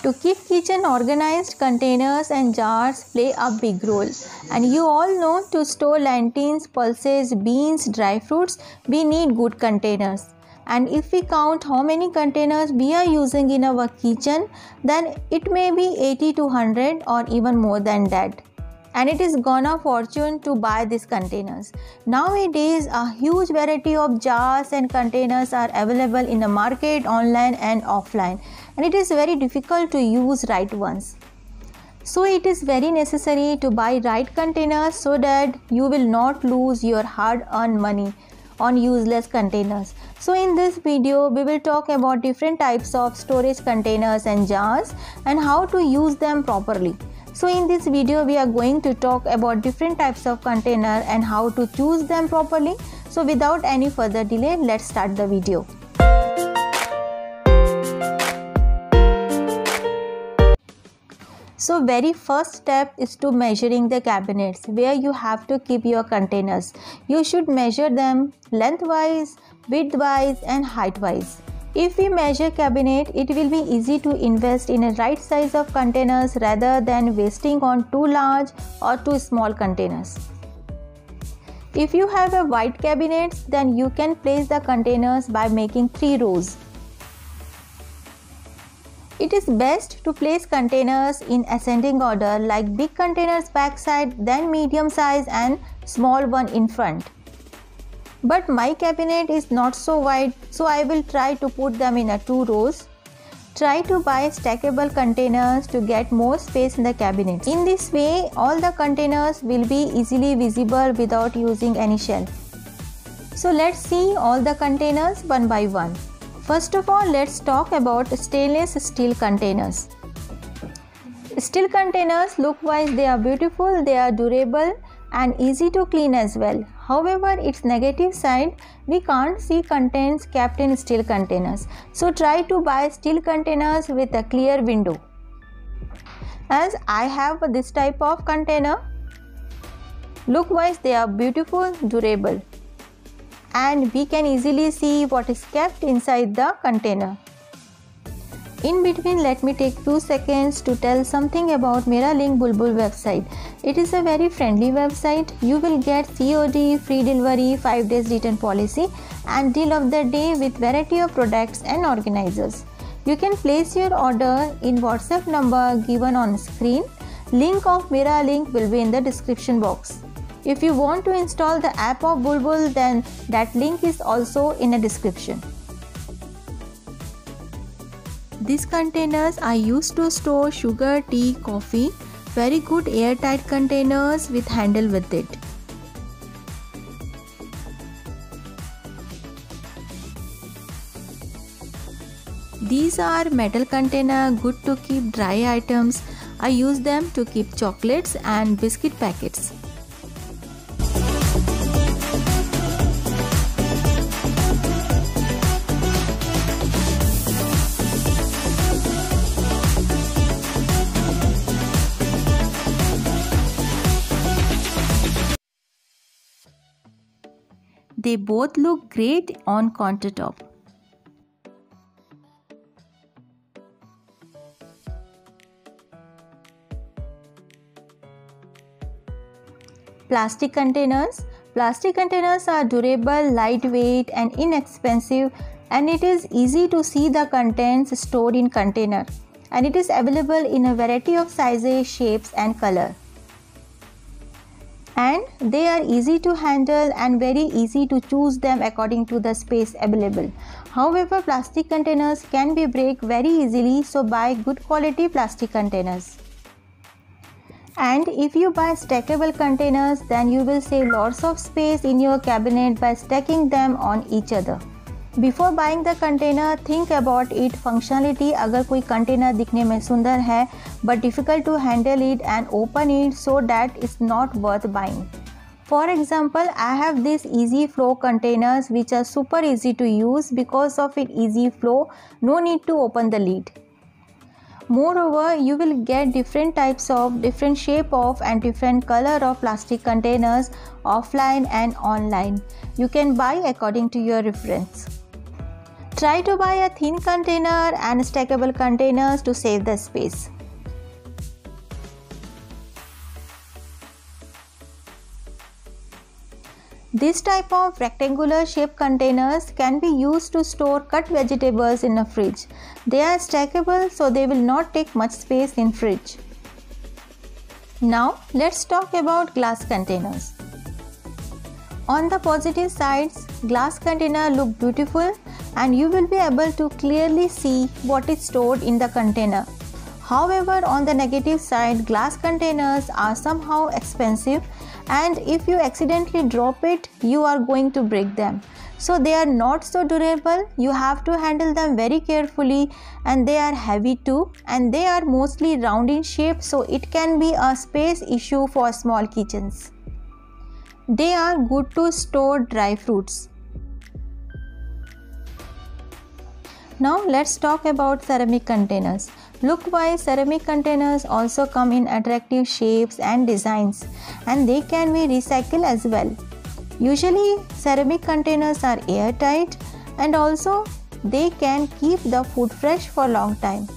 To keep kitchen organized, containers and jars play a big role. And you all know, to store lentils, pulses, beans, dry fruits, we need good containers. And if we count how many containers we are using in our kitchen, then it may be 80 to 100 or even more than that. And it is gonna fortune to buy these containers. Nowadays, a huge variety of jars and containers are available in the market, online and offline, and it is very difficult to use right ones. So it is very necessary to buy right containers so that you will not lose your hard-earned money on useless containers. So in this video, we will talk about different types of storage containers and jars and how to use them properly. So in this video, we are going to talk about different types of container and how to choose them properly. So without any further delay, let's start the video. So very first step is to measuring the cabinets where you have to keep your containers. You should measure them lengthwise, widthwise and heightwise. If we measure cabinet, it will be easy to invest in a right size of containers rather than wasting on too large or too small containers. If you have a wide cabinet, then you can place the containers by making 3 rows. It is best to place containers in ascending order, like big containers backside, then medium size and small one in front. But my cabinet is not so wide, so I will try to put them in 2 rows. Try to buy stackable containers to get more space in the cabinet. In this way, all the containers will be easily visible without using any shelf. So let's see all the containers one by one. First of all, let's talk about stainless steel containers. Steel containers, look-wise, they are beautiful, they are durable and easy to clean as well. However, its negative side, we can't see contents kept in steel containers. So try to buy steel containers with a clear window. As I have this type of container, look-wise, they are beautiful, durable, and we can easily see what is kept inside the container. In between, let me take few seconds to tell something about Miralink Bulbul website. It is a very friendly website. You will get COD, free delivery, 5 days return policy and deal of the day with variety of products and organizers. You can place your order in WhatsApp number given on screen. Link of Miralink will be in the description box. If you want to install the app of Bulbul, then that link is also in the description. These containers are used to store sugar, tea, coffee. Very good airtight containers with handle with it. These are metal container, good to keep dry items. I use them to keep chocolates and biscuit packets. They both look great on countertop. Plastic containers. Plastic containers are durable, lightweight and inexpensive, and it is easy to see the contents stored in container, and it is available in a variety of sizes, shapes and color. And they are easy to handle and very easy to choose them according to the space available. However, plastic containers can be break very easily, so buy good quality plastic containers. And if you buy stackable containers, then you will save lots of space in your cabinet by stacking them on each other. Before buying the container, think about its functionality. अगर कोई container दिखने में सुंदर है but difficult to handle it and open it, so that it's not worth buying. For example, I have these easy flow containers which are super easy to use. Because of its easy flow, no need to open the lid. Moreover, you will get different types of, different shape of and different color of plastic containers offline and online. You can buy according to your reference. Try to buy a thin container and stackable containers to save the space. This type of rectangular shaped containers can be used to store cut vegetables in a fridge. They are stackable, so they will not take much space in fridge. Now let's talk about glass containers. On the positive sides, glass containers look beautiful and you will be able to clearly see what is stored in the container. However, on the negative side, glass containers are somehow expensive, and if you accidentally drop it, you are going to break them. So they are not so durable. You have to handle them very carefully, and they are heavy too, and they are mostly round in shape, so it can be a space issue for small kitchens. They are good to store dry fruits. Now let's talk about ceramic containers. Look-wise, ceramic containers also come in attractive shapes and designs, and they can be recycled as well. Usually, ceramic containers are airtight and also they can keep the food fresh for a long time.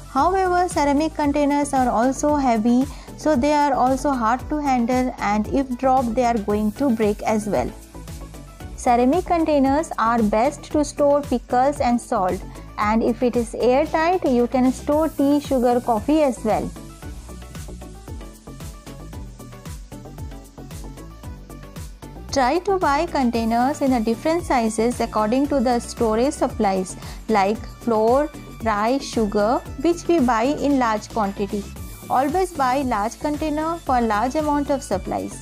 However, ceramic containers are also heavy, so they are also hard to handle, and if dropped, they are going to break as well. Ceramic containers are best to store pickles and salt, and if it is airtight, you can store tea, sugar, coffee as well. Try to buy containers in different sizes according to the storage supplies like flour, rice, sugar, which we buy in large quantity. Always buy large container for large amount of supplies.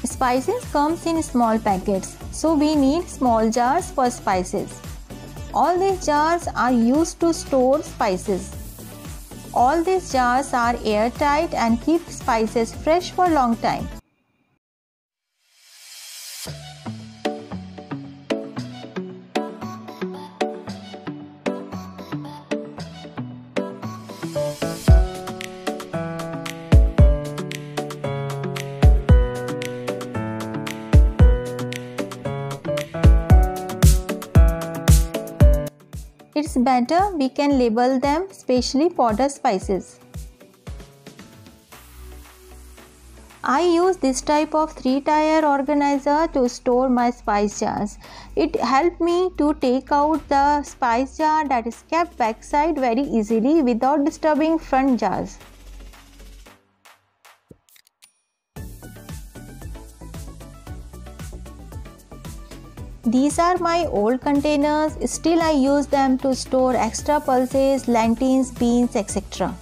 Spices comes in small packets, so we need small jars for spices. All these jars are used to store spices. All these jars are airtight and keep spices fresh for a long time. It's better we can label them, especially powder spices. I use this type of 3-tier organizer to store my spice jars. It helped me to take out the spice jar that is kept backside very easily without disturbing front jars. These are my old containers, still I use them to store extra pulses, lentils, beans, etc.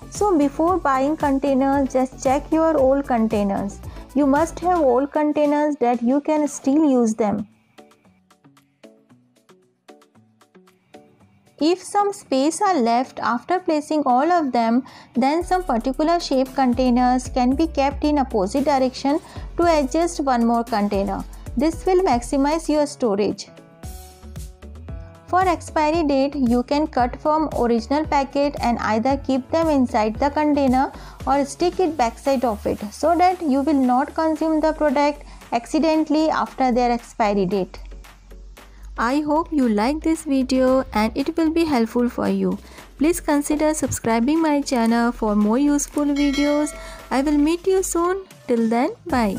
So before buying containers, just check your old containers. You must have old containers that you can still use them. If some space are left after placing all of them, then some particular shape containers can be kept in opposite direction to adjust one more container. This will maximize your storage. For expiry date, you can cut from original packet and either keep them inside the container or stick it backside of it so that you will not consume the product accidentally after their expiry date. I hope you like this video and it will be helpful for you. Please consider subscribing my channel for more useful videos. I will meet you soon. Till then, bye.